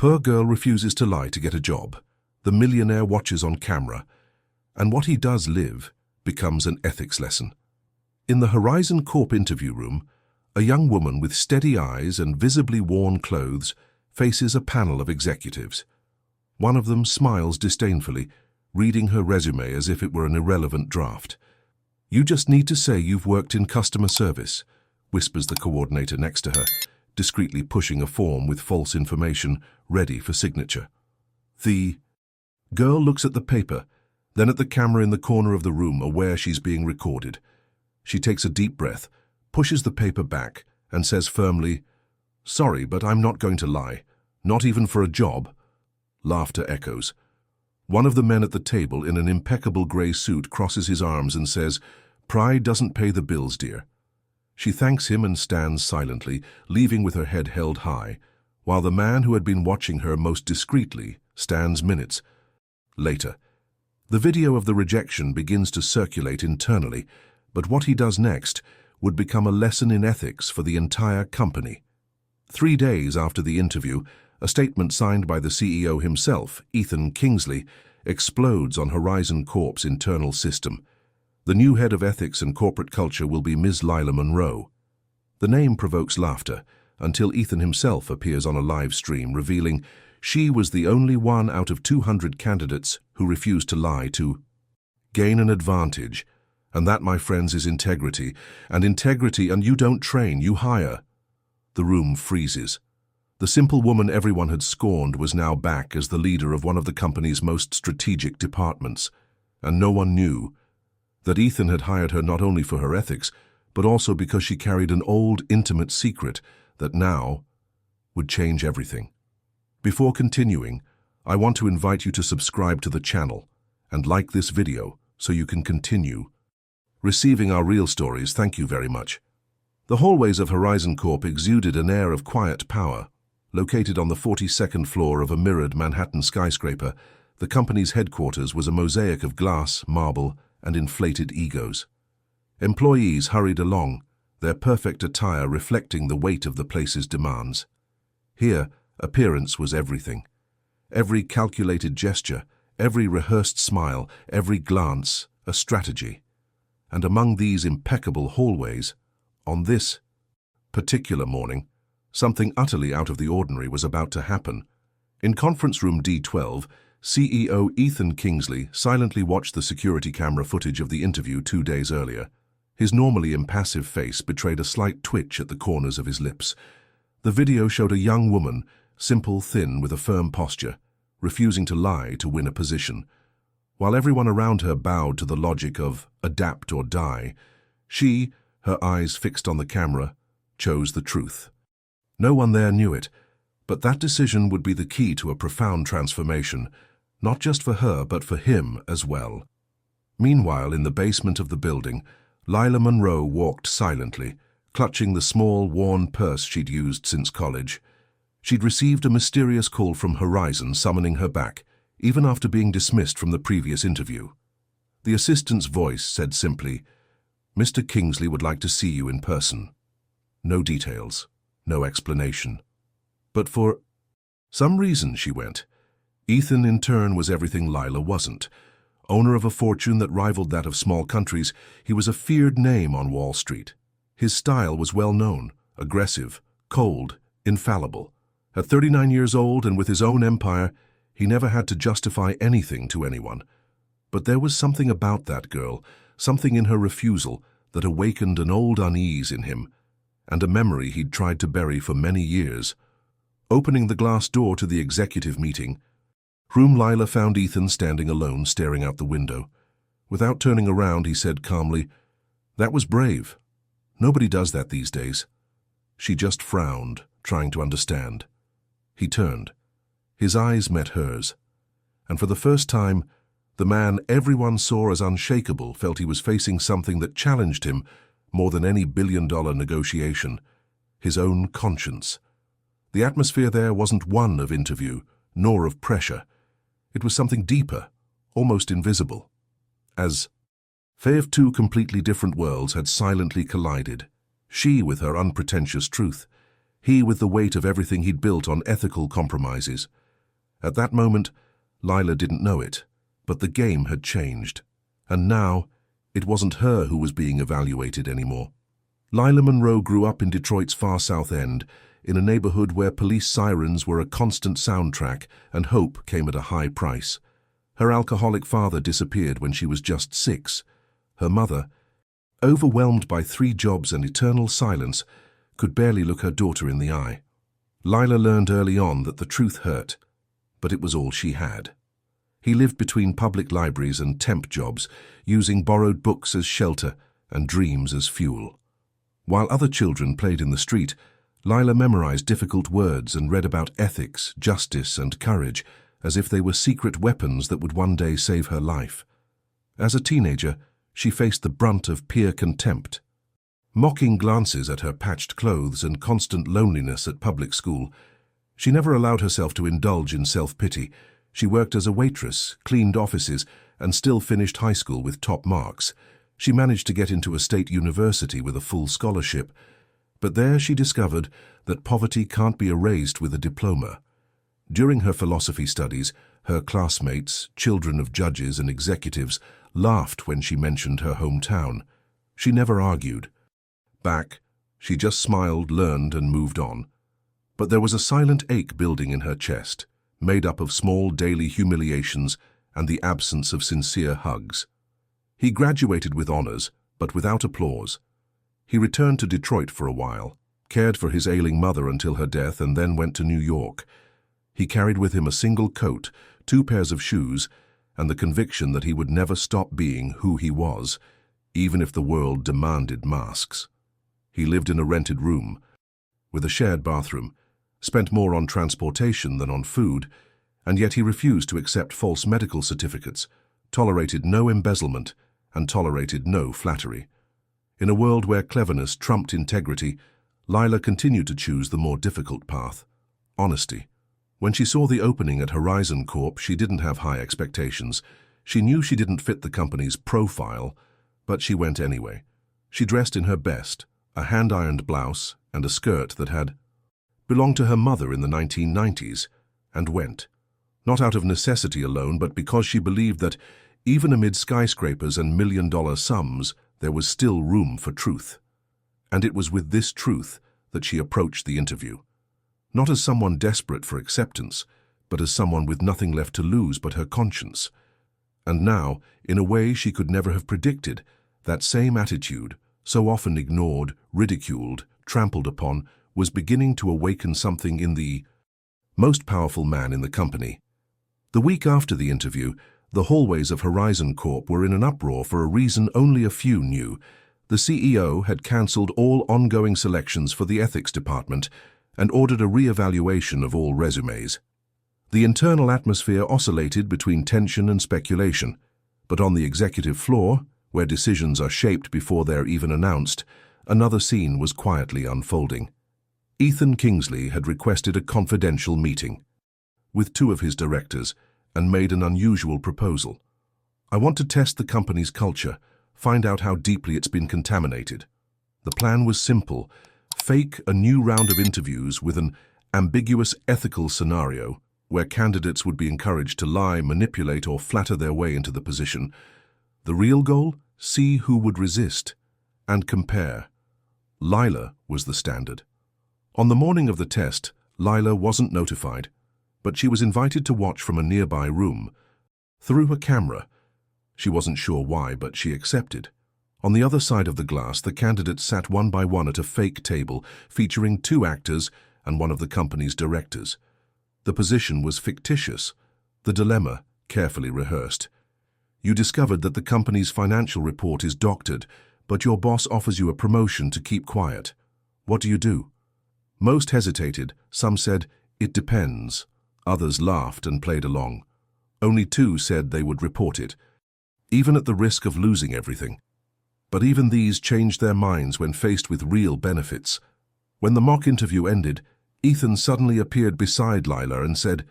Poor girl refuses to lie to get a job. The millionaire watches on camera, and what he does live becomes an ethics lesson. In the Horizon Corp interview room, a young woman with steady eyes and visibly worn clothes faces a panel of executives. One of them smiles disdainfully, reading her resume as if it were an irrelevant draft. "You just need to say you've worked in customer service," whispers the coordinator next to her, discreetly pushing a form with false information ready for signature. The girl looks at the paper, then at the camera in the corner of the room, aware she's being recorded. She takes a deep breath, pushes the paper back, and says firmly, "Sorry, but I'm not going to lie. Not even for a job." Laughter echoes. One of the men at the table in an impeccable grey suit crosses his arms and says, "Pride doesn't pay the bills, dear." She thanks him and stands silently, leaving with her head held high, while the man who had been watching her most discreetly stands minutes later. The video of the rejection begins to circulate internally, but what he does next would become a lesson in ethics for the entire company. 3 days after the interview, a statement signed by the CEO himself, Ethan Kingsley, explodes on Horizon Corp's internal system. The new head of ethics and corporate culture will be Ms. Lila Monroe. The name provokes laughter until Ethan himself appears on a live stream, revealing she was the only one out of 200 candidates who refused to lie to gain an advantage. And that, my friends, is integrity. And integrity, and you don't train, you hire. The room freezes. The simple woman everyone had scorned was now back as the leader of one of the company's most strategic departments. And no one knew that Ethan had hired her not only for her ethics, but also because she carried an old, intimate secret that now would change everything. Before continuing, I want to invite you to subscribe to the channel and like this video so you can continue receiving our real stories. Thank you very much. The hallways of Horizon Corp exuded an air of quiet power. Located on the 42nd floor of a mirrored Manhattan skyscraper, the company's headquarters was a mosaic of glass, marble, and inflated egos. Employees hurried along, their perfect attire reflecting the weight of the place's demands. Here, appearance was everything. Every calculated gesture, every rehearsed smile, every glance, a strategy. And among these impeccable hallways, on this particular morning, something utterly out of the ordinary was about to happen. In conference room D12, CEO Ethan Kingsley silently watched the security camera footage of the interview 2 days earlier. His normally impassive face betrayed a slight twitch at the corners of his lips. The video showed a young woman, simple, thin, with a firm posture, refusing to lie to win a position. While everyone around her bowed to the logic of adapt or die, she, her eyes fixed on the camera, chose the truth. No one there knew it, but that decision would be the key to a profound transformation, not just for her, but for him as well. Meanwhile, in the basement of the building, Lila Monroe walked silently, clutching the small, worn purse she'd used since college. She'd received a mysterious call from Horizon summoning her back, even after being dismissed from the previous interview. The assistant's voice said simply, "Mr. Kingsley would like to see you in person." No details, no explanation. But for some reason she went. Ethan, in turn, was everything Lila wasn't. Owner of a fortune that rivaled that of small countries, he was a feared name on Wall Street. His style was well known, aggressive, cold, infallible. At 39 years old and with his own empire, he never had to justify anything to anyone. But there was something about that girl, something in her refusal, that awakened an old unease in him, and a memory he'd tried to bury for many years. Opening the glass door to the executive meeting room, Lila found Ethan standing alone, staring out the window. Without turning around, he said calmly, "That was brave. Nobody does that these days." She just frowned, trying to understand. He turned. His eyes met hers, and for the first time, the man everyone saw as unshakable felt he was facing something that challenged him more than any billion-dollar negotiation, his own conscience. The atmosphere there wasn't one of interview, nor of pressure. It was something deeper, almost invisible. As if 2 completely different worlds had silently collided, she with her unpretentious truth, he with the weight of everything he'd built on ethical compromises. At that moment, Lila didn't know it, but the game had changed. And now, it wasn't her who was being evaluated anymore. Lila Monroe grew up in Detroit's far south end, in a neighborhood where police sirens were a constant soundtrack and hope came at a high price. Her alcoholic father disappeared when she was just 6. Her mother, overwhelmed by 3 jobs and eternal silence, could barely look her daughter in the eye. Lila learned early on that the truth hurt, but it was all she had. He lived between public libraries and temp jobs, using borrowed books as shelter and dreams as fuel. While other children played in the street, Lila memorized difficult words and read about ethics, justice, and courage, as if they were secret weapons that would one day save her life. As a teenager, she faced the brunt of peer contempt. Mocking glances at her patched clothes and constant loneliness at public school, she never allowed herself to indulge in self-pity. She worked as a waitress, cleaned offices, and still finished high school with top marks. She managed to get into a state university with a full scholarship, but there she discovered that poverty can't be erased with a diploma. During her philosophy studies, her classmates, children of judges and executives, laughed when she mentioned her hometown. She never argued. Back, she just smiled, learned, and moved on. But there was a silent ache building in her chest, made up of small daily humiliations and the absence of sincere hugs. He graduated with honors, but without applause. He returned to Detroit for a while, cared for his ailing mother until her death, and then went to New York. He carried with him a single coat, 2 pairs of shoes, and the conviction that he would never stop being who he was, even if the world demanded masks. He lived in a rented room, with a shared bathroom, spent more on transportation than on food, and yet he refused to accept false medical certificates, tolerated no embezzlement, and tolerated no flattery. In a world where cleverness trumped integrity, Lila continued to choose the more difficult path: honesty. When she saw the opening at Horizon Corp, she didn't have high expectations. She knew she didn't fit the company's profile, but she went anyway. She dressed in her best, a hand-ironed blouse and a skirt that had belonged to her mother in the 1990s, and went. Not out of necessity alone, but because she believed that, even amid skyscrapers and million-dollar sums, there was still room for truth. And it was with this truth that she approached the interview. Not as someone desperate for acceptance, but as someone with nothing left to lose but her conscience. And now, in a way she could never have predicted, that same attitude, so often ignored, ridiculed, trampled upon, was beginning to awaken something in the most powerful man in the company. The week after the interview, the hallways of Horizon Corp were in an uproar for a reason only a few knew. The CEO had cancelled all ongoing selections for the ethics department and ordered a re-evaluation of all resumes. The internal atmosphere oscillated between tension and speculation, but on the executive floor, where decisions are shaped before they're even announced, another scene was quietly unfolding. Ethan Kingsley had requested a confidential meeting with 2 of his directors and made an unusual proposal. "I want to test the company's culture, find out how deeply it's been contaminated." The plan was simple: fake a new round of interviews with an ambiguous ethical scenario where candidates would be encouraged to lie, manipulate, or flatter their way into the position. The real goal? See who would resist and compare. Lila was the standard. On the morning of the test, Lila wasn't notified, but she was invited to watch from a nearby room. Through a camera. She wasn't sure why, but she accepted. On the other side of the glass, the candidates sat one by one at a fake table featuring 2 actors and one of the company's directors. The position was fictitious, the dilemma carefully rehearsed. You discovered that the company's financial report is doctored, but your boss offers you a promotion to keep quiet. What do you do? Most hesitated. Some said, "It depends." Others laughed and played along. Only 2 said they would report it, even at the risk of losing everything. But even these changed their minds when faced with real benefits. When the mock interview ended, Ethan suddenly appeared beside Lila and said,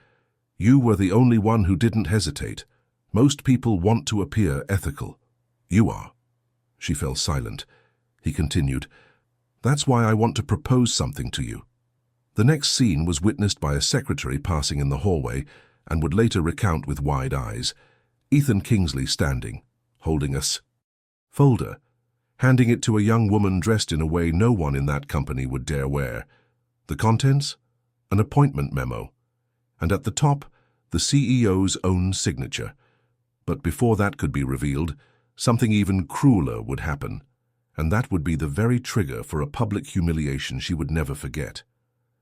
"You were the only one who didn't hesitate. Most people want to appear ethical. You are." She fell silent. He continued, "That's why I want to propose something to you. The next scene was witnessed by a secretary passing in the hallway and would later recount with wide eyes. Ethan Kingsley standing, holding a folder, handing it to a young woman dressed in a way no one in that company would dare wear. The contents? An appointment memo. And at the top, the CEO's own signature. But before that could be revealed, something even crueler would happen. And that would be the very trigger for a public humiliation she would never forget.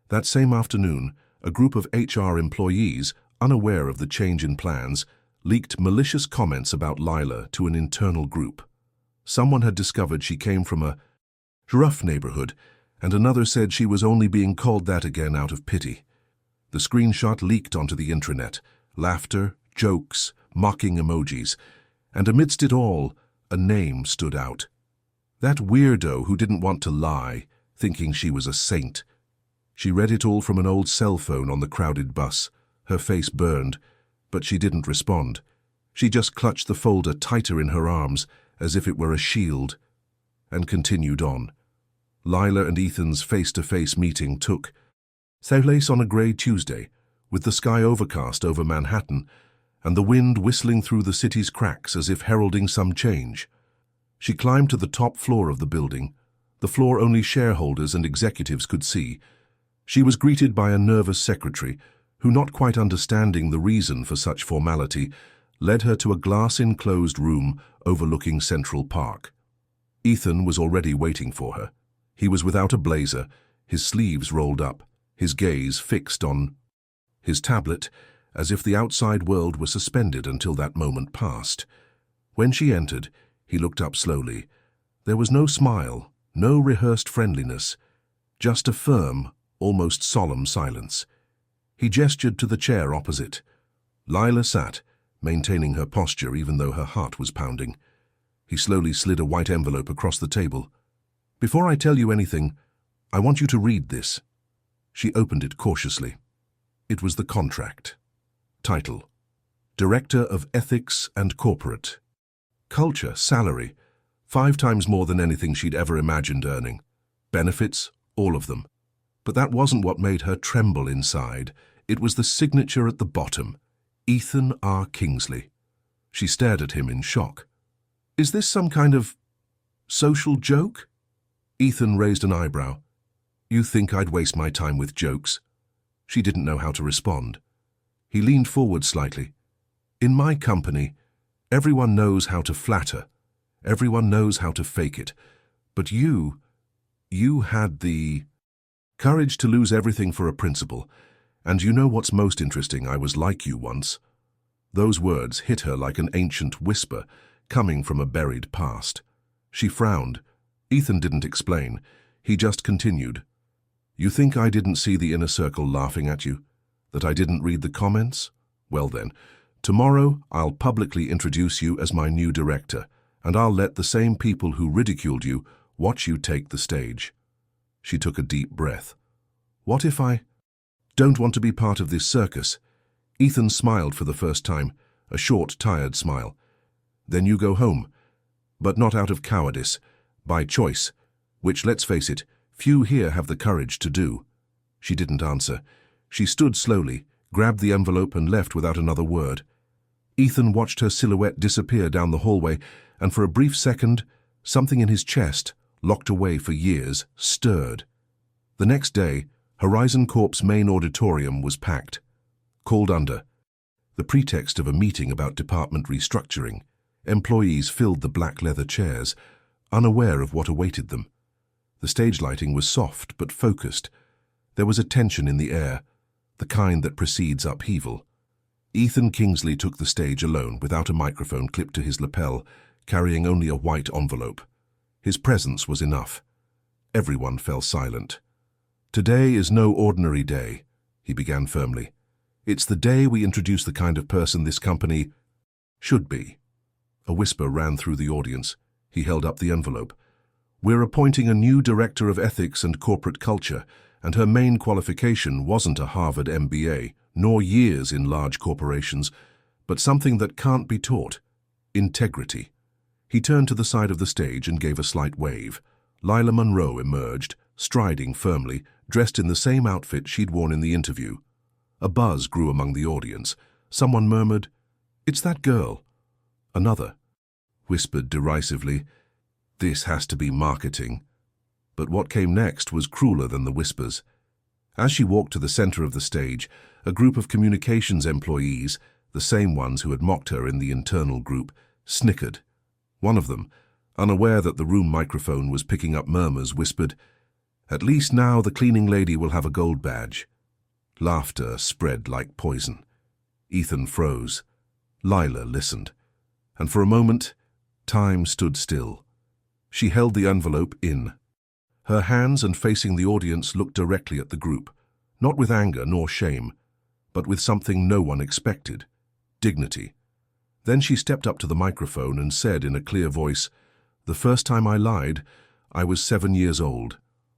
That same afternoon, a group of HR employees, unaware of the change in plans, leaked malicious comments about Lila to an internal group. Someone had discovered she came from a rough neighborhood, and another said she was only being called that again out of pity. The screenshot leaked onto the intranet, laughter, jokes, mocking emojis, and amidst it all, a name stood out. That weirdo who didn't want to lie, thinking she was a saint. She read it all from an old cell phone on the crowded bus. Her face burned, but she didn't respond. She just clutched the folder tighter in her arms, as if it were a shield, and continued on. Lila and Ethan's face-to-face meeting took place on a grey Tuesday, with the sky overcast over Manhattan, and the wind whistling through the city's cracks as if heralding some change. She climbed to the top floor of the building, the floor only shareholders and executives could see. She was greeted by a nervous secretary, who, not quite understanding the reason for such formality, led her to a glass-enclosed room overlooking Central Park. Ethan was already waiting for her. He was without a blazer, his sleeves rolled up, his gaze fixed on his tablet, as if the outside world were suspended until that moment passed. When she entered, he looked up slowly. There was no smile, no rehearsed friendliness, just a firm, almost solemn silence. He gestured to the chair opposite. Lila sat, maintaining her posture even though her heart was pounding. He slowly slid a white envelope across the table. "Before I tell you anything, I want you to read this." She opened it cautiously. It was the contract. Title: Director of Ethics and Corporate. Culture, salary, 5 times more than anything she'd ever imagined earning. Benefits, all of them. But that wasn't what made her tremble inside. It was the signature at the bottom. Ethan R. Kingsley. She stared at him in shock. "Is this some kind of social joke?" Ethan raised an eyebrow. "You think I'd waste my time with jokes?" She didn't know how to respond. He leaned forward slightly. "In my company, everyone knows how to flatter. Everyone knows how to fake it. But you had the courage to lose everything for a principle. And you know what's most interesting? I was like you once." Those words hit her like an ancient whisper coming from a buried past. She frowned. Ethan didn't explain. He just continued. "You think I didn't see the inner circle laughing at you? That I didn't read the comments? Well then, tomorrow I'll publicly introduce you as my new director, and I'll let the same people who ridiculed you watch you take the stage." She took a deep breath. "What if I don't want to be part of this circus?" Ethan smiled for the first time, a short, tired smile. "Then you go home. But not out of cowardice, by choice, which, let's face it, few here have the courage to do." She didn't answer. She stood slowly, grabbed the envelope and left without another word. Ethan watched her silhouette disappear down the hallway, and for a brief second, something in his chest, locked away for years, stirred. The next day, Horizon Corp's main auditorium was packed. Called under the pretext of a meeting about department restructuring, employees filled the black leather chairs, unaware of what awaited them. The stage lighting was soft but focused. There was a tension in the air, the kind that precedes upheaval. Ethan Kingsley took the stage alone, without a microphone clipped to his lapel, carrying only a white envelope. His presence was enough. Everyone fell silent. "Today is no ordinary day," he began firmly. "It's the day we introduce the kind of person this company should be." A whisper ran through the audience. He held up the envelope. "We're appointing a new director of ethics and corporate culture, and her main qualification wasn't a Harvard MBA, nor years in large corporations, but something that can't be taught: integrity." He turned to the side of the stage and gave a slight wave. Lila Monroe emerged, striding firmly, dressed in the same outfit she'd worn in the interview. A buzz grew among the audience. Someone murmured, "It's that girl." Another whispered derisively, "This has to be marketing." But what came next was crueler than the whispers. As she walked to the center of the stage, a group of communications employees, the same ones who had mocked her in the internal group, snickered. One of them, unaware that the room microphone was picking up murmurs, whispered, "At least now the cleaning lady will have a gold badge." Laughter spread like poison. Ethan froze. Lila listened. And for a moment, time stood still. She held the envelope in. Her hands and facing the audience looked directly at the group, not with anger nor shame, but with something no one expected, dignity. Then she stepped up to the microphone and said in a clear voice, "The first time I lied, I was 7 years old.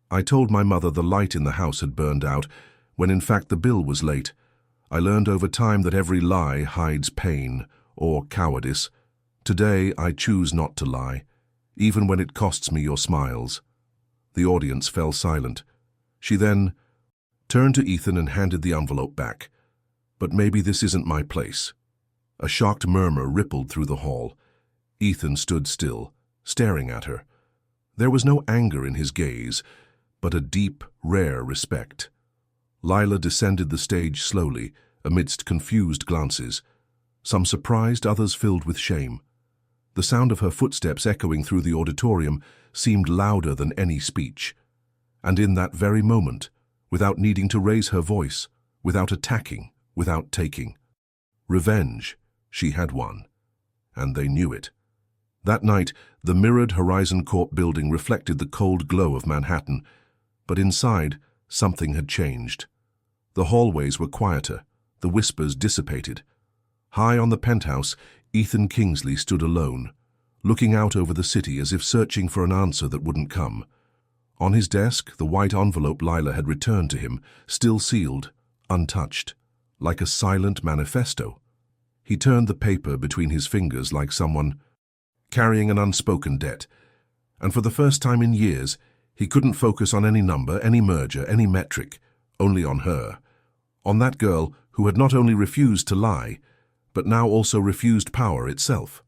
I told my mother the light in the house had burned out, when in fact the bill was late. I learned over time that every lie hides pain or cowardice. Today I choose not to lie, even when it costs me your smiles." The audience fell silent. She then turned to Ethan and handed the envelope back. "But maybe this isn't my place." A shocked murmur rippled through the hall. Ethan stood still, staring at her. There was no anger in his gaze, but a deep, rare respect. Lila descended the stage slowly, amidst confused glances, some surprised, others filled with shame. The sound of her footsteps echoing through the auditorium seemed louder than any speech. And in that very moment, without needing to raise her voice, without attacking, without taking, revenge, she had won. And they knew it. That night, the mirrored Horizon Corp building reflected the cold glow of Manhattan, but inside, something had changed. The hallways were quieter, the whispers dissipated. High on the penthouse, Ethan Kingsley stood alone, looking out over the city as if searching for an answer that wouldn't come. On his desk, the white envelope Lila had returned to him, still sealed, untouched, like a silent manifesto. He turned the paper between his fingers like someone carrying an unspoken debt, and for the first time in years, he couldn't focus on any number, any merger, any metric, only on her. On that girl who had not only refused to lie, but now also refused power itself.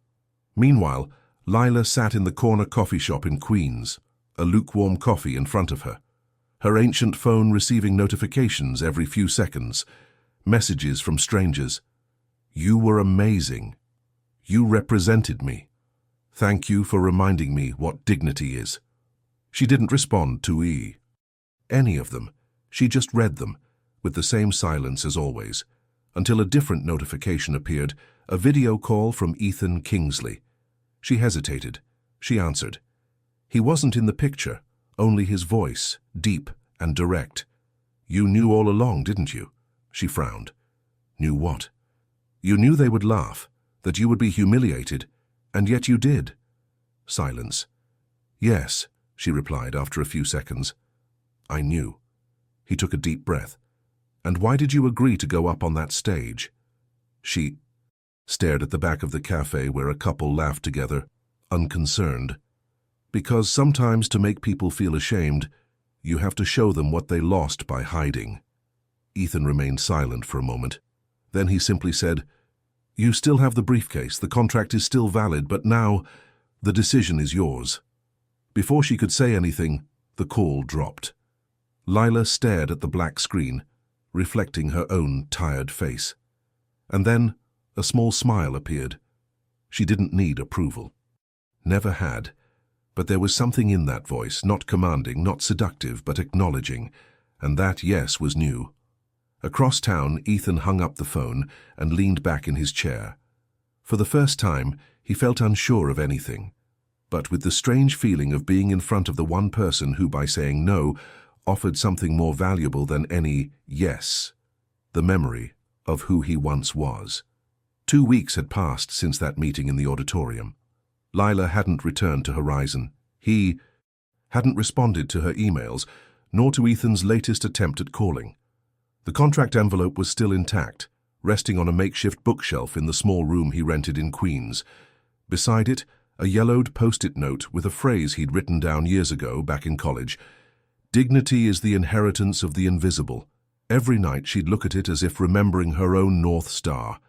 Meanwhile, Lila sat in the corner coffee shop in Queens, a lukewarm coffee in front of her, her ancient phone receiving notifications every few seconds, messages from strangers. "You were amazing. You represented me. Thank you for reminding me what dignity is." She didn't respond to any of them. She just read them, with the same silence as always, until a different notification appeared, a video call from Ethan Kingsley. She hesitated. She answered. He wasn't in the picture, only his voice, deep and direct. "You knew all along, didn't you?" She frowned. "Knew what?" "You knew they would laugh, that you would be humiliated, and yet you did." Silence. "Yes," she replied after a few seconds. "I knew." He took a deep breath. "And why did you agree to go up on that stage?" She stared at the back of the cafe where a couple laughed together, unconcerned. "Because sometimes to make people feel ashamed, you have to show them what they lost by hiding." Ethan remained silent for a moment. Then he simply said, "You still have the briefcase, the contract is still valid, but now the decision is yours." Before she could say anything, the call dropped. Lila stared at the black screen, reflecting her own tired face. And then a small smile appeared. She didn't need approval. Never had. But there was something in that voice, not commanding, not seductive, but acknowledging, and that yes was new. Across town, Ethan hung up the phone and leaned back in his chair. For the first time, he felt unsure of anything, but with the strange feeling of being in front of the one person who, by saying no, offered something more valuable than any yes, the memory of who he once was. 2 weeks had passed since that meeting in the auditorium. Lila hadn't returned to Horizon. He hadn't responded to her emails, nor to Ethan's latest attempt at calling. The contract envelope was still intact, resting on a makeshift bookshelf in the small room he rented in Queens. Beside it, a yellowed post-it note with a phrase he'd written down years ago back in college. Dignity is the inheritance of the invisible. Every night she'd look at it as if remembering her own North Star.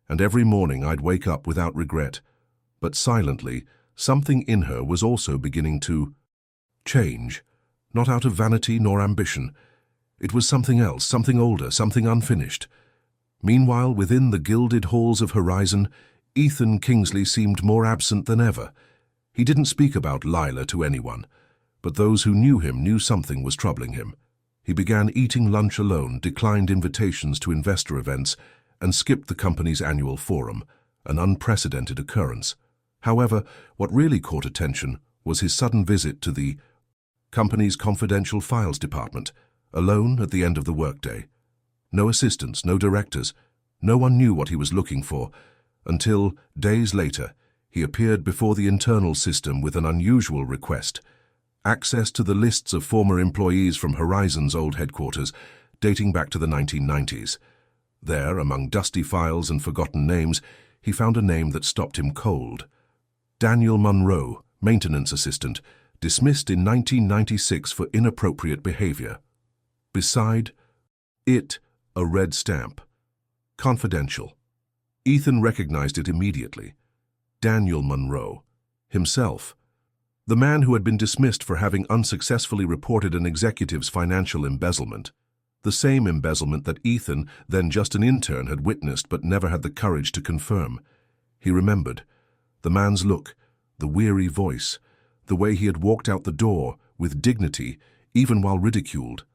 And every morning I'd wake up without regret. But silently, something in her was also beginning to change. Not out of vanity nor ambition. It was something else, something older, something unfinished. Meanwhile, within the gilded halls of Horizon, Ethan Kingsley seemed more absent than ever. He didn't speak about Lila to anyone, but those who knew him knew something was troubling him. He began eating lunch alone, declined invitations to investor events, and skipped the company's annual forum, an unprecedented occurrence. However, what really caught attention was his sudden visit to the company's confidential files department, alone at the end of the workday. No assistants, no directors. No one knew what he was looking for, until, days later, he appeared before the internal system with an unusual request: access to the lists of former employees from Horizon's old headquarters, dating back to the 1990s. There, among dusty files and forgotten names, he found a name that stopped him cold. Daniel Monroe, maintenance assistant, dismissed in 1996 for inappropriate behavior. Beside it, a red stamp. Confidential. Ethan recognized it immediately. Daniel Monroe, himself. The man who had been dismissed for having unsuccessfully reported an executive's financial embezzlement. The same embezzlement that Ethan, then just an intern, had witnessed but never had the courage to confirm. He remembered. The man's look, the weary voice, the way he had walked out the door, with dignity, even while ridiculed.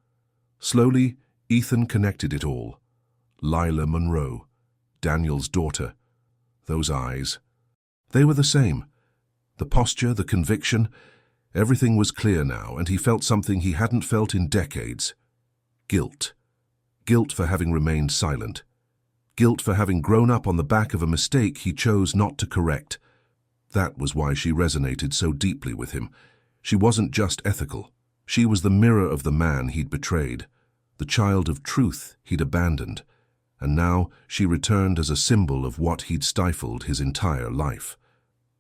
Slowly, Ethan connected it all. Lila Monroe, Daniel's daughter. Those eyes. They were the same. The posture, the conviction, everything was clear now, and he felt something he hadn't felt in decades. Guilt. Guilt for having remained silent. Guilt for having grown up on the back of a mistake he chose not to correct. That was why she resonated so deeply with him. She wasn't just ethical. She was the mirror of the man he'd betrayed, the child of truth he'd abandoned, and now she returned as a symbol of what he'd stifled his entire life.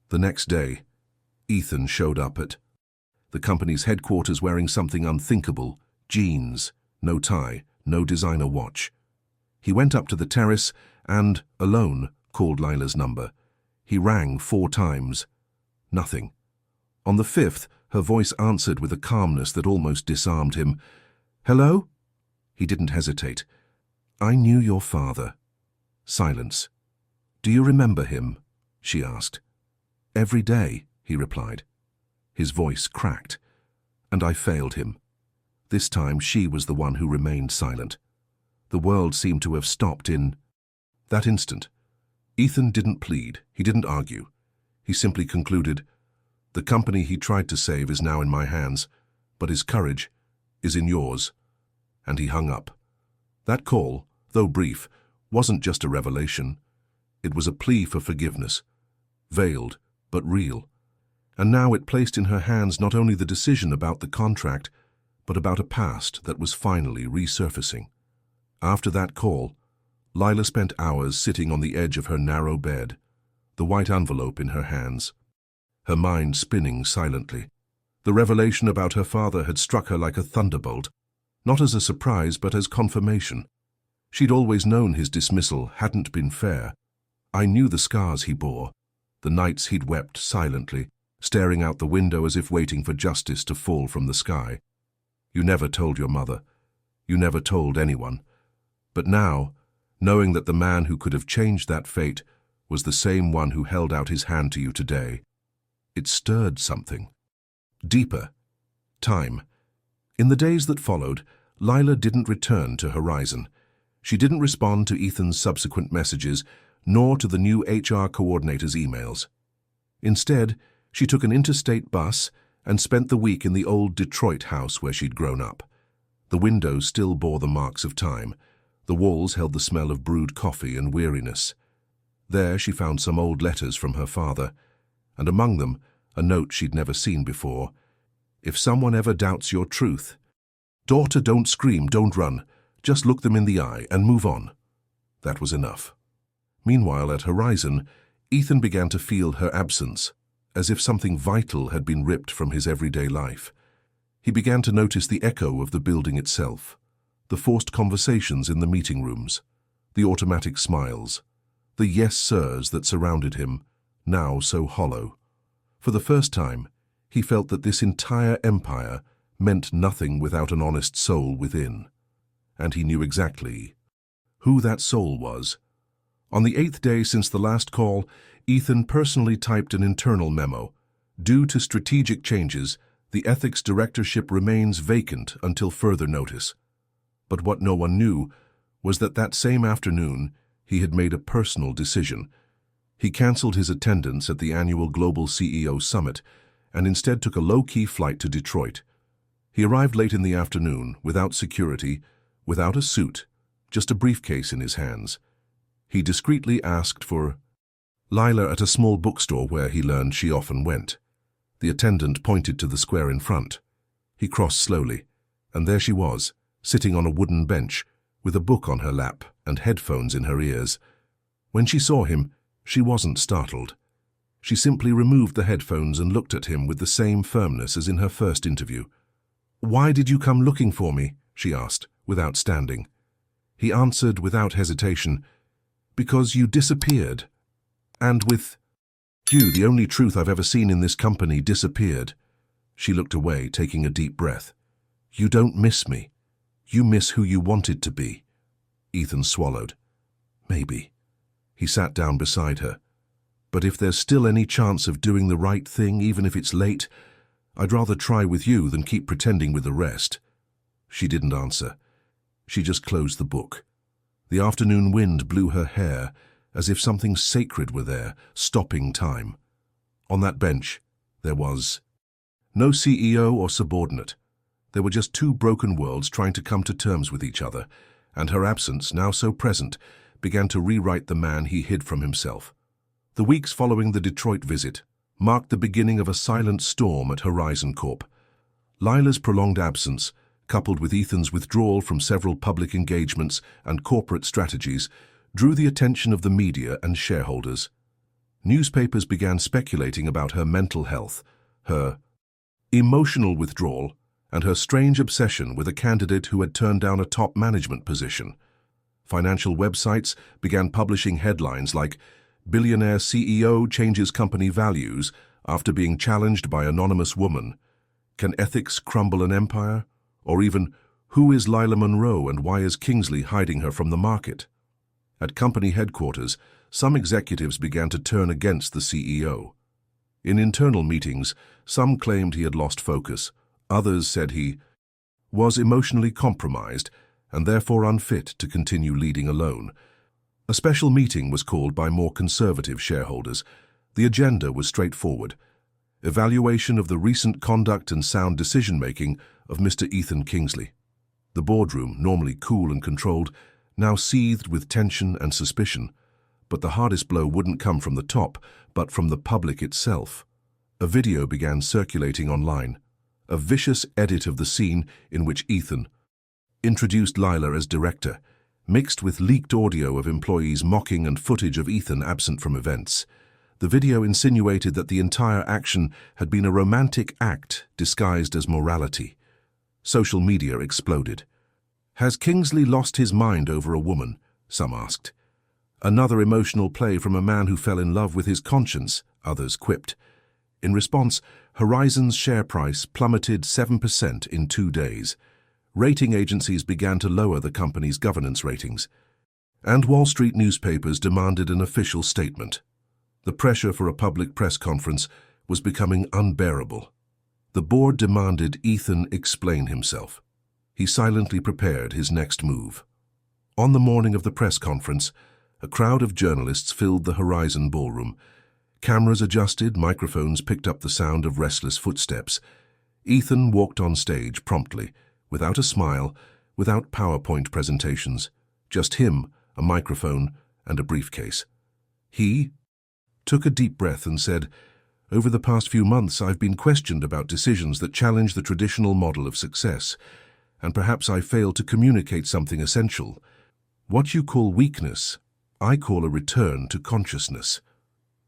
The next day, Ethan showed up at the company's headquarters wearing something unthinkable: jeans, no tie, no designer watch. He went up to the terrace and, alone, called Lila's number. He rang 4 times. Nothing. On the 5th, her voice answered with a calmness that almost disarmed him. "Hello?" He didn't hesitate. "I knew your father." Silence. "Do you remember him?" she asked. "Every day," he replied. His voice cracked. "And I failed him." This time she was the one who remained silent. The world seemed to have stopped in that instant. Ethan didn't plead, he didn't argue. He simply concluded, "The company he tried to save is now in my hands, but his courage is in yours." And he hung up. That call, though brief, wasn't just a revelation. It was a plea for forgiveness, veiled but real. And now it placed in her hands not only the decision about the contract, but about a past that was finally resurfacing. After that call, Lila spent hours sitting on the edge of her narrow bed, the white envelope in her hands, her mind spinning silently. The revelation about her father had struck her like a thunderbolt, not as a surprise but as confirmation. She'd always known his dismissal hadn't been fair. I knew the scars he bore, the nights he'd wept silently, staring out the window as if waiting for justice to fall from the sky. You never told your mother. You never told anyone. But now, knowing that the man who could have changed that fate was the same one who held out his hand to you today, it stirred something. Deeper. Time. In the days that followed, Lila didn't return to Horizon. She didn't respond to Ethan's subsequent messages, nor to the new HR coordinator's emails. Instead, she took an interstate bus and spent the week in the old Detroit house where she'd grown up. The windows still bore the marks of time. The walls held the smell of brewed coffee and weariness. There she found some old letters from her father, and among them a note she'd never seen before. "If someone ever doubts your truth, daughter, don't scream, don't run. Just look them in the eye and move on." That was enough. Meanwhile, at Horizon, Ethan began to feel her absence, as if something vital had been ripped from his everyday life. He began to notice the echo of the building itself, the forced conversations in the meeting rooms, the automatic smiles, the yes sirs that surrounded him, now so hollow. For the first time, he felt that this entire empire meant nothing without an honest soul within. And he knew exactly who that soul was. On the 8th day since the last call, Ethan personally typed an internal memo. Due to strategic changes, the ethics directorship remains vacant until further notice. But what no one knew was that that same afternoon, he had made a personal decision. He cancelled his attendance at the annual Global CEO Summit and instead took a low-key flight to Detroit. He arrived late in the afternoon, without security, without a suit, just a briefcase in his hands. He discreetly asked for Lila at a small bookstore where he learned she often went. The attendant pointed to the square in front. He crossed slowly, and there she was, sitting on a wooden bench, with a book on her lap and headphones in her ears. When she saw him, she wasn't startled. She simply removed the headphones and looked at him with the same firmness as in her first interview. "Why did you come looking for me?" she asked, without standing. He answered without hesitation, "Because you disappeared. And with you, the only truth I've ever seen in this company disappeared." She looked away, taking a deep breath. "You don't miss me. You miss who you wanted to be." Ethan swallowed. "Maybe." He sat down beside her. "But if there's still any chance of doing the right thing, even if it's late, I'd rather try with you than keep pretending with the rest." She didn't answer. She just closed the book. The afternoon wind blew her hair, as if something sacred were there, stopping time. On that bench, there was no CEO or subordinate. There were just two broken worlds trying to come to terms with each other, and her absence, now so present, began to rewrite the man he hid from himself. The weeks following the Detroit visit marked the beginning of a silent storm at Horizon Corp. Lila's prolonged absence, coupled with Ethan's withdrawal from several public engagements and corporate strategies, drew the attention of the media and shareholders. Newspapers began speculating about her mental health, her emotional withdrawal, and her strange obsession with a candidate who had turned down a top management position. Financial websites began publishing headlines like "Billionaire CEO changes company values after being challenged by anonymous woman," "Can ethics crumble an empire?" or even "Who is Lila Monroe and why is Kingsley hiding her from the market?" At company headquarters, some executives began to turn against the CEO. In internal meetings, some claimed he had lost focus. Others said he was emotionally compromised and therefore unfit to continue leading alone. A special meeting was called by more conservative shareholders. The agenda was straightforward: evaluation of the recent conduct and sound decision-making of Mr. Ethan Kingsley. The boardroom, normally cool and controlled, now seethed with tension and suspicion. But the hardest blow wouldn't come from the top, but from the public itself. A video began circulating online, a vicious edit of the scene in which Ethan introduced Lila as director, mixed with leaked audio of employees mocking and footage of Ethan absent from events. The video insinuated that the entire action had been a romantic act disguised as morality. Social media exploded. "Has Kingsley lost his mind over a woman?" some asked. "Another emotional play from a man who fell in love with his conscience," others quipped. In response, Horizon's share price plummeted 7% in 2 days. Rating agencies began to lower the company's governance ratings, and Wall Street newspapers demanded an official statement. The pressure for a public press conference was becoming unbearable. The board demanded Ethan explain himself. He silently prepared his next move. On the morning of the press conference, a crowd of journalists filled the Horizon ballroom. Cameras adjusted, microphones picked up the sound of restless footsteps. Ethan walked on stage promptly, without a smile, without PowerPoint presentations. Just him, a microphone, and a briefcase. He took a deep breath and said, "Over the past few months, I've been questioned about decisions that challenge the traditional model of success, and perhaps I failed to communicate something essential. What you call weakness, I call a return to consciousness."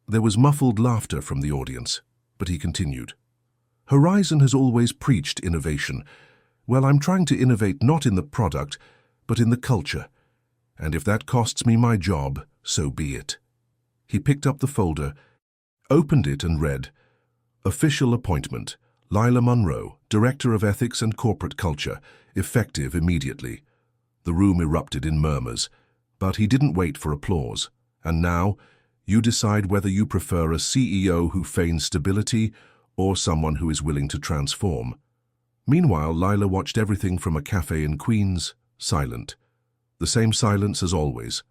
There was muffled laughter from the audience, but he continued. Horizon has always preached innovation. Well, I'm trying to innovate not in the product, but in the culture. And if that costs me my job, so be it. He picked up the folder, opened it and read, Official appointment, Lila Monroe, Director of Ethics and Corporate Culture, effective immediately. The room erupted in murmurs, but he didn't wait for applause. And now, you decide whether you prefer a CEO who feigns stability or someone who is willing to transform. Meanwhile, Lila watched everything from a cafe in Queens, silent. The same silence as always.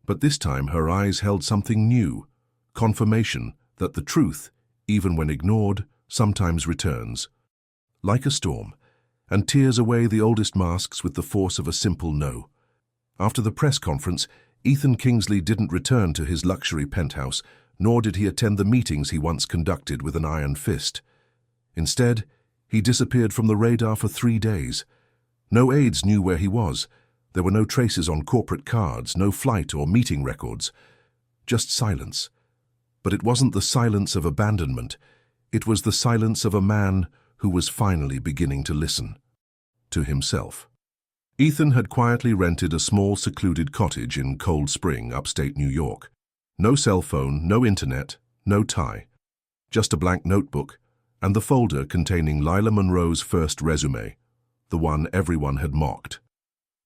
But this time her eyes held something new, confirmation that the truth, even when ignored, sometimes returns. Like a storm, and tears away the oldest masks with the force of a simple no. After the press conference, Ethan Kingsley didn't return to his luxury penthouse, nor did he attend the meetings he once conducted with an iron fist. Instead, he disappeared from the radar for 3 days. No aides knew where he was. There were no traces on corporate cards, no flight or meeting records. Just silence. But it wasn't the silence of abandonment. It was the silence of a man who was finally beginning to listen. To himself. Ethan had quietly rented a small secluded cottage in Cold Spring, upstate New York. No cell phone, no internet, no tie. Just a blank notebook and the folder containing Lila Monroe's first resume, the one everyone had mocked.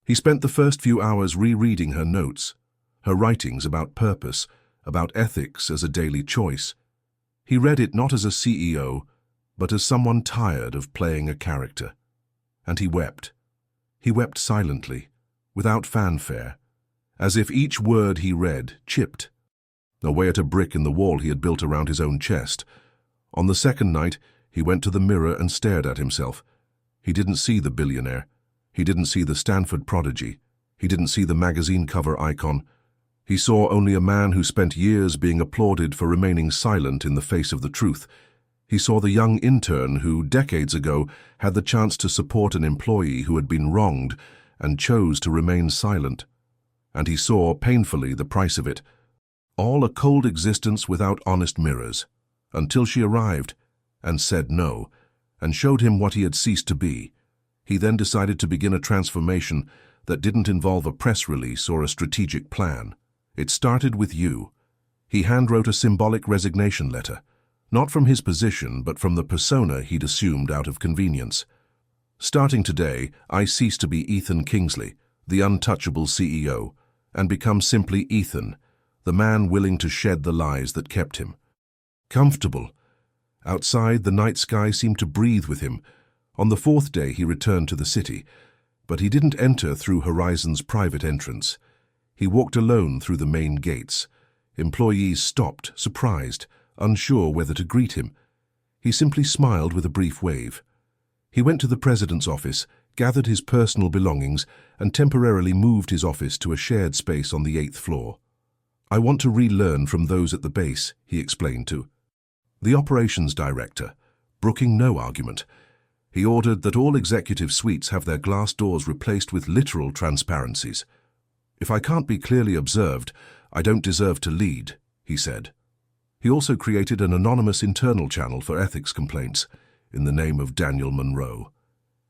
He spent the first few hours rereading her notes, her writings about purpose, about ethics as a daily choice. He read it not as a CEO, but as someone tired of playing a character. And he wept. He wept silently, without fanfare, as if each word he read chipped away at a brick in the wall he had built around his own chest. On the second night, he went to the mirror and stared at himself. He didn't see the billionaire. He didn't see the Stanford prodigy. He didn't see the magazine cover icon. He saw only a man who spent years being applauded for remaining silent in the face of the truth. He saw the young intern who, decades ago, had the chance to support an employee who had been wronged and chose to remain silent. And he saw, painfully, the price of it. All a cold existence without honest mirrors, until she arrived and said no, and showed him what he had ceased to be. He then decided to begin a transformation that didn't involve a press release or a strategic plan. It started with you. He handwrote a symbolic resignation letter, not from his position, but from the persona he'd assumed out of convenience. Starting today, I cease to be Ethan Kingsley, the untouchable CEO, and become simply Ethan, the man willing to shed the lies that kept him. Comfortable. Outside, the night sky seemed to breathe with him. On the 4th day, he returned to the city, but he didn't enter through Horizon's private entrance. He walked alone through the main gates. Employees stopped, surprised, unsure whether to greet him. He simply smiled with a brief wave. He went to the president's office, gathered his personal belongings, and temporarily moved his office to a shared space on the 8th floor. I want to relearn from those at the base, he explained to the operations director, brooking no argument. He ordered that all executive suites have their glass doors replaced with literal transparencies. If I can't be clearly observed, I don't deserve to lead, he said. He also created an anonymous internal channel for ethics complaints in the name of Daniel Monroe.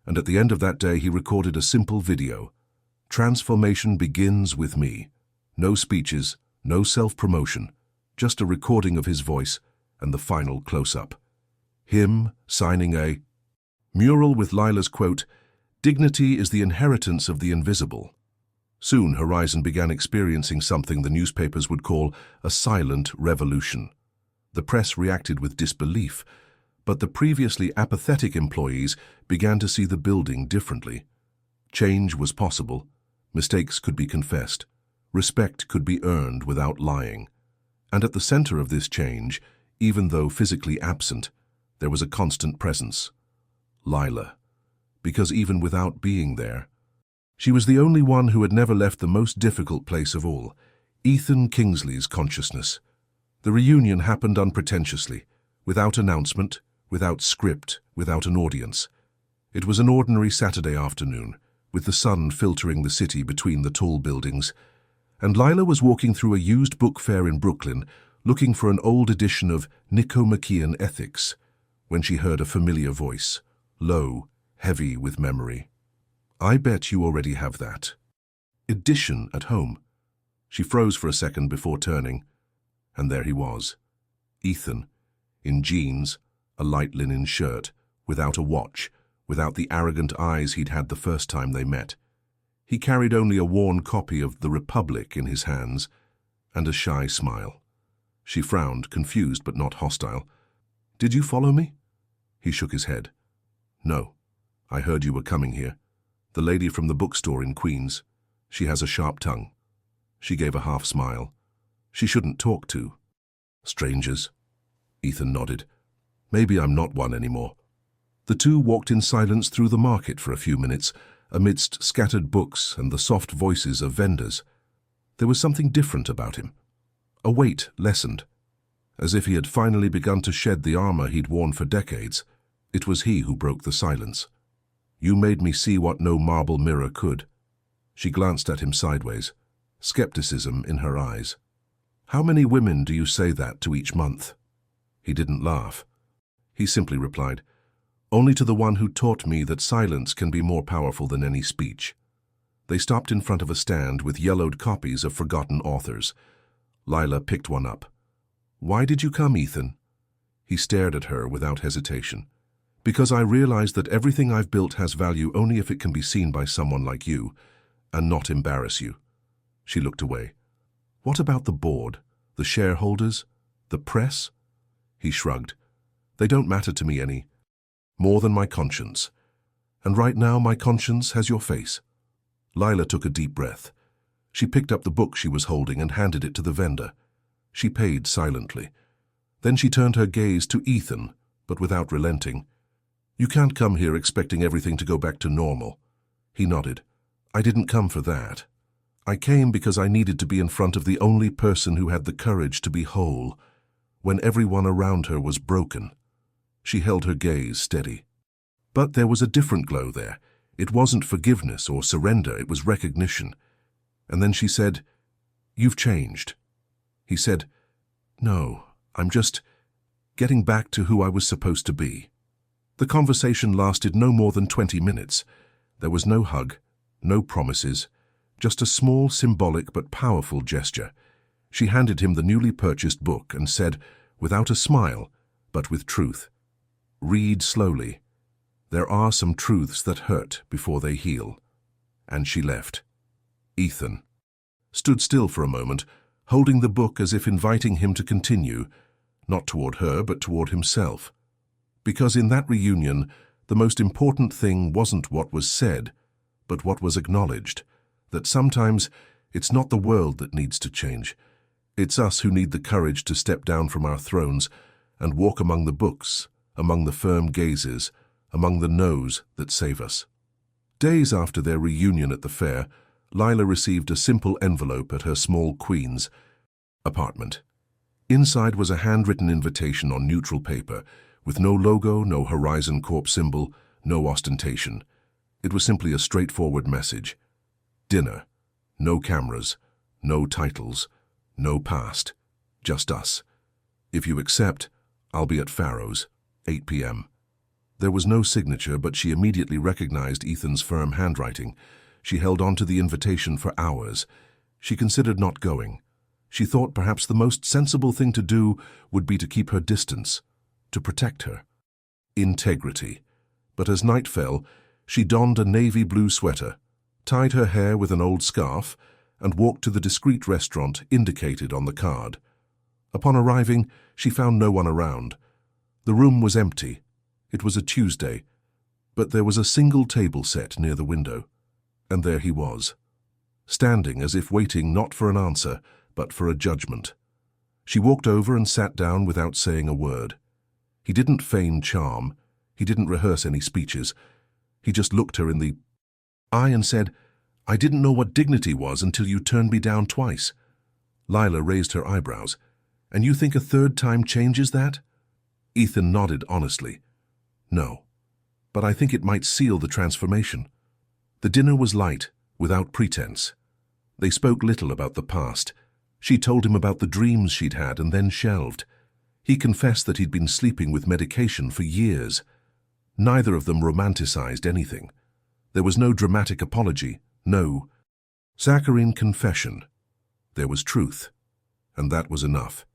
And at the end of that day, he recorded a simple video. Transformation begins with me. No speeches, no self-promotion, just a recording of his voice and the final close-up. Him signing a mural with Lila's quote, "Dignity is the inheritance of the invisible." Soon, Horizon began experiencing something the newspapers would call a silent revolution. The press reacted with disbelief, but the previously apathetic employees began to see the building differently. Change was possible. Mistakes could be confessed. Respect could be earned without lying. And at the center of this change, even though physically absent, there was a constant presence. Lila. Because even without being there, she was the only one who had never left the most difficult place of all, Ethan Kingsley's consciousness. The reunion happened unpretentiously, without announcement, without script, without an audience. It was an ordinary Saturday afternoon, with the sun filtering the city between the tall buildings, and Lila was walking through a used book fair in Brooklyn, looking for an old edition of Nicomachean Ethics, when she heard a familiar voice, low, heavy with memory. "I bet you already have that edition at home." She froze for a second before turning, and there he was. Ethan, in jeans, a light linen shirt, without a watch, without the arrogant eyes he'd had the first time they met. He carried only a worn copy of The Republic in his hands, and a shy smile. She frowned, confused but not hostile. "Did you follow me?" He shook his head. "No. I heard you were coming here. The lady from the bookstore in Queens. She has a sharp tongue." She gave a half smile. "She shouldn't talk to strangers." Ethan nodded. "Maybe I'm not one anymore." The two walked in silence through the market for a few minutes, amidst scattered books and the soft voices of vendors. There was something different about him. A weight lessened, as if he had finally begun to shed the armor he'd worn for decades. It was he who broke the silence. "You made me see what no marble mirror could." She glanced at him sideways, skepticism in her eyes. "How many women do you say that to each month?" He didn't laugh. He simply replied, "Only to the one who taught me that silence can be more powerful than any speech." They stopped in front of a stand with yellowed copies of forgotten authors. Lila picked one up. "Why did you come, Ethan?" He stared at her without hesitation. "Because I realize that everything I've built has value only if it can be seen by someone like you, and not embarrass you." She looked away. "What about the board, the shareholders, the press?" He shrugged. "They don't matter to me any more than my conscience. And right now my conscience has your face." Lila took a deep breath. She picked up the book she was holding and handed it to the vendor. She paid silently. Then she turned her gaze to Ethan, but without relenting. "You can't come here expecting everything to go back to normal." He nodded. "I didn't come for that. I came because I needed to be in front of the only person who had the courage to be whole, when everyone around her was broken." She held her gaze steady. But there was a different glow there. It wasn't forgiveness or surrender, it was recognition. And then she said, "You've changed." He said, "No, I'm just getting back to who I was supposed to be." The conversation lasted no more than 20 minutes. There was no hug, no promises, just a small, symbolic but powerful gesture. She handed him the newly purchased book and said, without a smile, but with truth, "Read slowly. There are some truths that hurt before they heal." And she left. Ethan stood still for a moment, holding the book as if inviting him to continue, not toward her but toward himself. Because in that reunion, the most important thing wasn't what was said, but what was acknowledged, that sometimes it's not the world that needs to change. It's us who need the courage to step down from our thrones and walk among the books, among the firm gazes, among the no's that save us. Days after their reunion at the fair, Lila received a simple envelope at her small Queens apartment. Inside was a handwritten invitation on neutral paper, with no logo, no Horizon Corp symbol, no ostentation. It was simply a straightforward message. Dinner. No cameras. No titles. No past. Just us. If you accept, I'll be at Farrow's, 8 p.m. There was no signature, but she immediately recognized Ethan's firm handwriting. She held on to the invitation for hours. She considered not going. She thought perhaps the most sensible thing to do would be to keep her distance, to protect her. Integrity. But as night fell, she donned a navy blue sweater, tied her hair with an old scarf, and walked to the discreet restaurant indicated on the card. Upon arriving, she found no one around. The room was empty. It was a Tuesday, but there was a single table set near the window. And there he was, standing as if waiting not for an answer, but for a judgment. She walked over and sat down without saying a word. He didn't feign charm. He didn't rehearse any speeches. He just looked her in the eye and said, "I didn't know what dignity was until you turned me down twice." Lila raised her eyebrows. "And you think a third time changes that?" Ethan nodded honestly. "No, but I think it might seal the transformation." The dinner was light, without pretense. They spoke little about the past. She told him about the dreams she'd had and then shelved. He confessed that he'd been sleeping with medication for years. Neither of them romanticized anything. There was no dramatic apology, no saccharine confession. There was truth, and that was enough.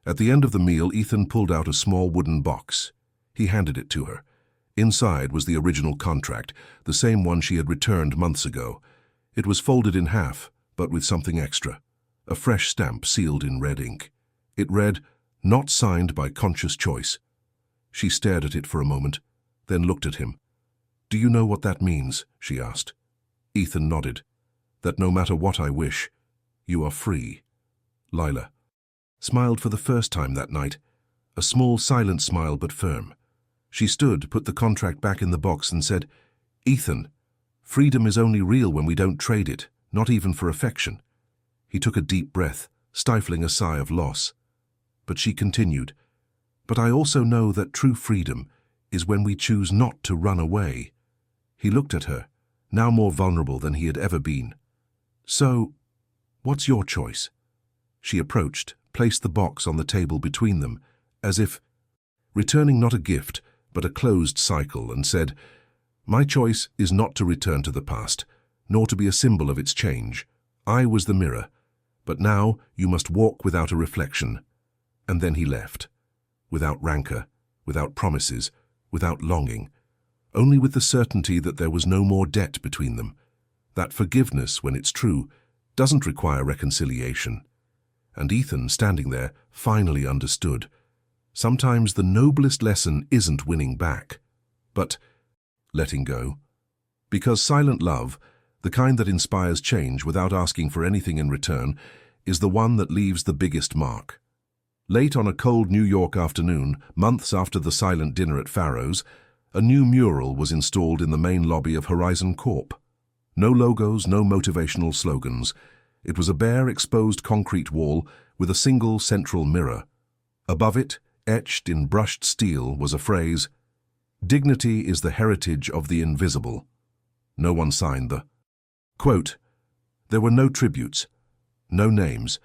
At the end of the meal, Ethan pulled out a small wooden box. He handed it to her. Inside was the original contract, the same one she had returned months ago. It was folded in half, but with something extra. A fresh stamp sealed in red ink. It read, "Not signed by conscious choice." She stared at it for a moment, then looked at him. "Do you know what that means?" she asked. Ethan nodded. "That no matter what I wish, you are free." Lila smiled for the first time that night, a small, silent smile but firm. She stood, put the contract back in the box and said, "Ethan, freedom is only real when we don't trade it, not even for affection." He took a deep breath, stifling a sigh of loss. But she continued, "But I also know that true freedom is when we choose not to run away." He looked at her, now more vulnerable than he had ever been. "So, what's your choice?" She approached, placed the box on the table between them, as if returning not a gift, but a closed cycle, and said, "My choice is not to return to the past, nor to be a symbol of its change. I was the mirror, but now you must walk without a reflection." And then he left, without rancor, without promises, without longing, only with the certainty that there was no more debt between them, that forgiveness, when it's true, doesn't require reconciliation. And Ethan, standing there, finally understood. Sometimes the noblest lesson isn't winning back, but letting go. Because silent love, the kind that inspires change without asking for anything in return, is the one that leaves the biggest mark. Late on a cold New York afternoon, months after the silent dinner at Farrow's, a new mural was installed in the main lobby of Horizon Corp. No logos, no motivational slogans. It was a bare, exposed concrete wall with a single central mirror. Above it, etched in brushed steel, was a phrase, "Dignity is the heritage of the invisible." No one signed the quote. There were no tributes, no names,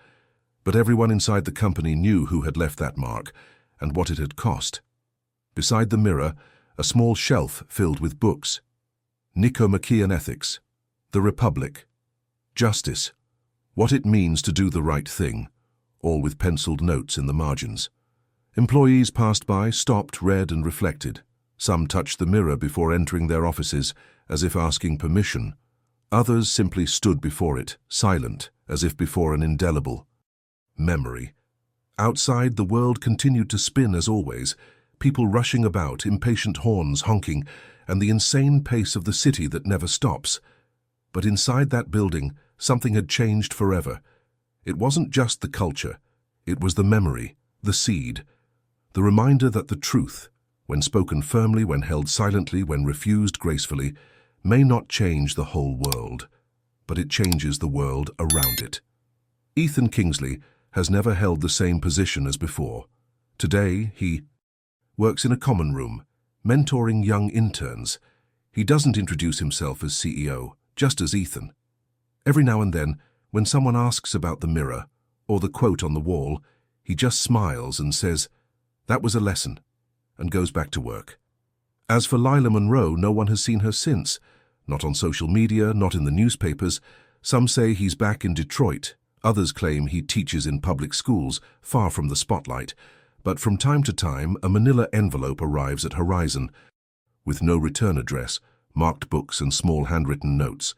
but everyone inside the company knew who had left that mark and what it had cost. Beside the mirror, a small shelf filled with books. Nicomachean Ethics, The Republic, Justice, What It Means to Do the Right Thing, all with penciled notes in the margins. Employees passed by, stopped, read and reflected. Some touched the mirror before entering their offices, as if asking permission. Others simply stood before it, silent, as if before an indelible memory. Outside, the world continued to spin as always, people rushing about, impatient horns honking, and the insane pace of the city that never stops. But inside that building, something had changed forever. It wasn't just the culture, it was the memory, the seed, the reminder that the truth, when spoken firmly, when held silently, when refused gracefully, may not change the whole world, but it changes the world around it. Ethan Kingsley has never held the same position as before. Today, he works in a common room, mentoring young interns. He doesn't introduce himself as CEO, just as Ethan. Every now and then, when someone asks about the mirror or the quote on the wall, he just smiles and says, "That was a lesson," and goes back to work. As for Lila Monroe, no one has seen her since. Not on social media, not in the newspapers. Some say he's back in Detroit. Others claim he teaches in public schools, far from the spotlight. But from time to time, a manila envelope arrives at Horizon, with no return address, marked books and small handwritten notes.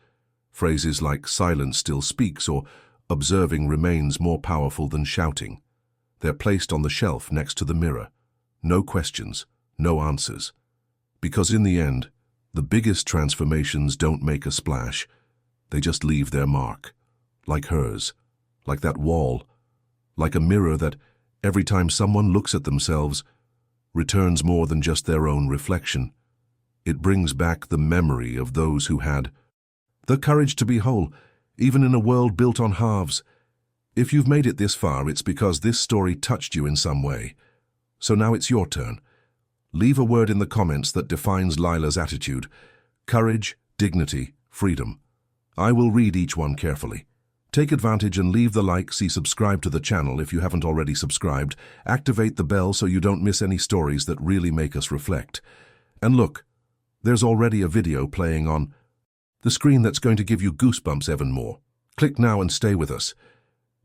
Phrases like "silence still speaks" or "observing remains more powerful than shouting." They're placed on the shelf next to the mirror. No questions, no answers. Because in the end, the biggest transformations don't make a splash. They just leave their mark. Like hers, like that wall, like a mirror that, every time someone looks at themselves, returns more than just their own reflection. It brings back the memory of those who had the courage to be whole, even in a world built on halves. If you've made it this far, it's because this story touched you in some way. So now it's your turn. Leave a word in the comments that defines Lila's attitude. Courage, dignity, freedom. I will read each one carefully. Take advantage and leave the like, subscribe to the channel if you haven't already subscribed, activate the bell so you don't miss any stories that really make us reflect. And look, there's already a video playing on the screen that's going to give you goosebumps even more. Click now and stay with us,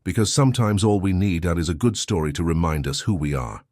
because sometimes all we need is a good story to remind us who we are.